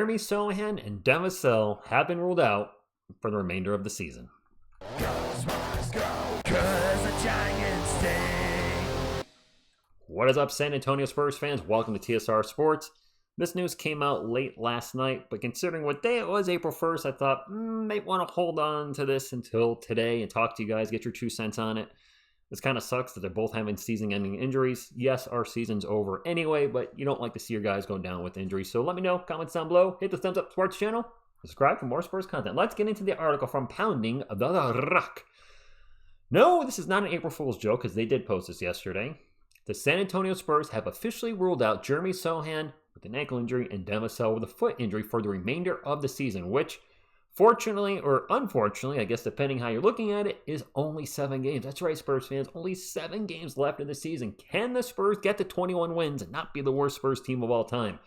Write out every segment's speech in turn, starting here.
Jeremy Sochan and Vassell have been ruled out for the remainder of the season. What is up, San Antonio Spurs fans? Welcome to TSR Sports. This news came out late last night, but considering what day it was, April 1st, I thought might want to hold on to this until today and talk to you guys, get your 2 cents on it. This kind of sucks that they're both having season-ending injuries. Yes, our season's over anyway, but you don't like to see your guys go down with injuries. So let me know, comments down below, hit the thumbs up sports channel, subscribe for more Spurs content. Let's get into the article from Pounding the Rock. No, this is not an April Fool's joke, because they did post this yesterday. The San Antonio Spurs have officially ruled out Jeremy Sochan with an ankle injury and Vassell with a foot injury for the remainder of the season, which, fortunately or unfortunately, I guess depending how you're looking at it, is only 7 games. That's right, Spurs fans, only 7 games left in the season. Can the Spurs get to 21 wins and not be the worst Spurs team of all time?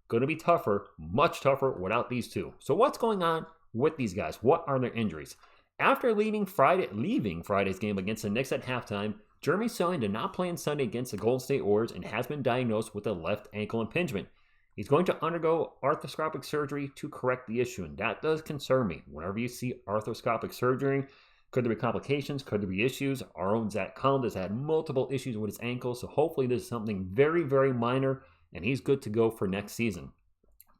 Going to be tougher, much tougher without these two. So what's going on with these guys? What are their injuries? After leaving Friday's game against the Knicks at halftime, Jeremy Sochan did not play on Sunday against the Golden State Warriors and has been diagnosed with a left ankle impingement. He's going to undergo arthroscopic surgery to correct the issue, and that does concern me. Whenever you see arthroscopic surgery, could there be complications? Could there be issues? Our own Zach Collins has had multiple issues with his ankle, so hopefully this is something very, very minor, and he's good to go for next season.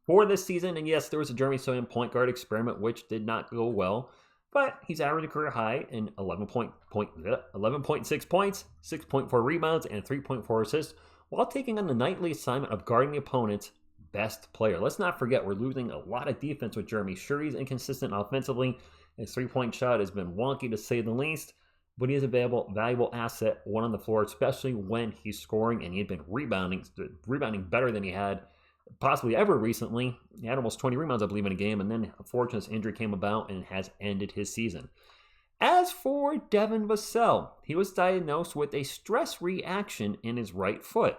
For this season, and yes, there was a Jeremy Sochan point guard experiment, which did not go well, but he's averaged a career high in 11.6 points, 6.4 rebounds, and 3.4 assists, while taking on the nightly assignment of guarding the opponent's best player. Let's not forget, we're losing a lot of defense with Jeremy. Sure, he's inconsistent offensively. His three-point shot has been wonky to say the least, but he is a valuable asset, one on the floor, especially when he's scoring, and he had been rebounding better than he had possibly ever recently. He had almost 20 rebounds, I believe, in a game, and then unfortunately this injury came about and has ended his season. As for Vassell, he was diagnosed with a stress reaction in his right foot.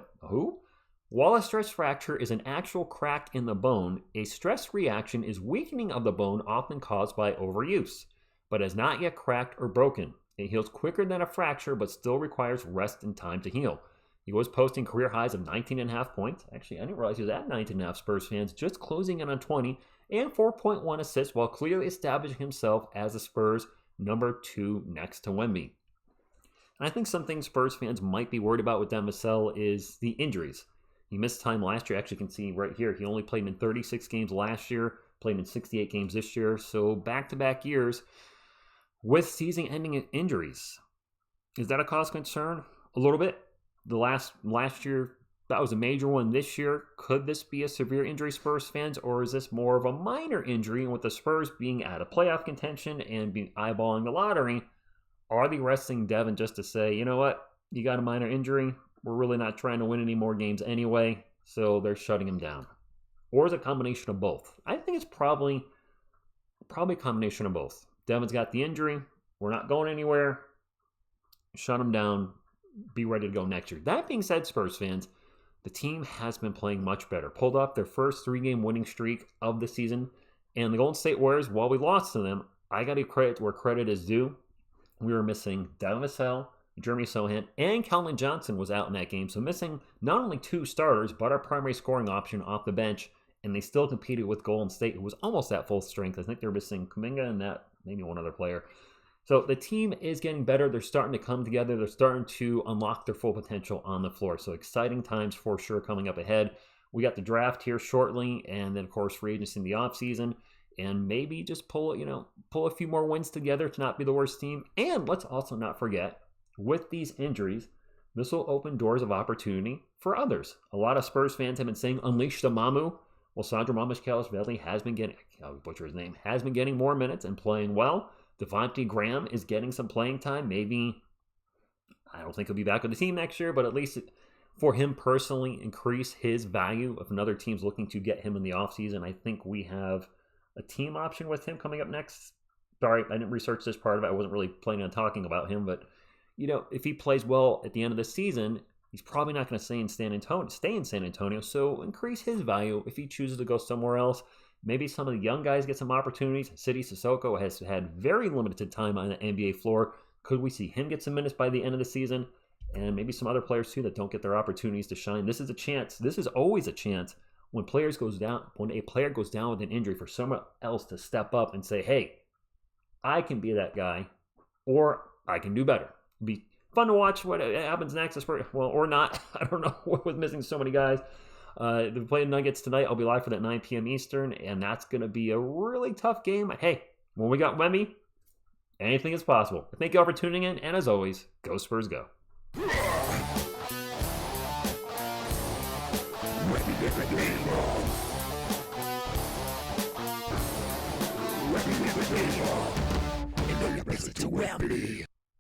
While a stress fracture is an actual crack in the bone, a stress reaction is weakening of the bone often caused by overuse, but has not yet cracked or broken. It heals quicker than a fracture, but still requires rest and time to heal. He was posting career highs of 19.5 points. Actually, I didn't realize he was at 19.5, Spurs fans, just closing in on 20, and 4.1 assists while clearly establishing himself as the Spurs' number 2 next to Wemby. And I think something Spurs fans might be worried about with Vassell is the injuries. He missed time last year. Actually, you can see right here, he only played in 36 games last year, played in 68 games this year. So back-to-back years with season-ending injuries. Is that a cause of concern? A little bit. The last year, that was a major one. This year, could this be a severe injury, Spurs fans, or is this more of a minor injury? And with the Spurs being out of playoff contention and being eyeballing the lottery, are they resting Devin just to say, you know what, you got a minor injury, we're really not trying to win any more games anyway, so they're shutting him down? Or is it a combination of both? I think it's probably a combination of both. Devin's got the injury, we're not going anywhere, shut him down, be ready to go next year. That being said, Spurs fans, the team has been playing much better. Pulled off their first 3-game winning streak of the season. And the Golden State Warriors, while we lost to them, I got to give credit where credit is due. We were missing Vassell, Jeremy Sochan, and Calvin Johnson was out in that game. So missing not only 2 starters, but our primary scoring option off the bench. And they still competed with Golden State, who was almost at full strength. I think they're missing Kuminga and maybe one other player. So the team is getting better. They're starting to come together. They're starting to unlock their full potential on the floor. So exciting times for sure coming up ahead. We got the draft here shortly, and then of course free agency in the offseason, and maybe just pull a few more wins together to not be the worst team. And let's also not forget, with these injuries, this will open doors of opportunity for others. A lot of Spurs fans have been saying unleash the Mamu. Well, Sandro Mamukelashvili has been getting more minutes and playing well. Devontae Graham is getting some playing time. Maybe, I don't think he'll be back with the team next year, but at least for him personally, increase his value if another team's looking to get him in the offseason. I think we have a team option with him coming up next. Sorry, I didn't research this part of it. I wasn't really planning on talking about him, but if he plays well at the end of the season, he's probably not going to stay in San Antonio. So increase his value if he chooses to go somewhere else. Maybe some of the young guys get some opportunities. Sidi Sissoko has had very limited time on the NBA floor. Could we see him get some minutes by the end of the season? And maybe some other players too that don't get their opportunities to shine. This is a chance. This is always a chance when a player goes down with an injury, for someone else to step up and say, hey, I can be that guy, or I can do better. It'll be fun to watch what happens next. Well, or not. I don't know with missing so many guys. They're playing Nuggets tonight. I'll be live for that 9 p.m. Eastern, and that's going to be a really tough game. Hey, when we got Wemby, anything is possible. Thank you all for tuning in, and as always, go Spurs, go. Ready to Wemby.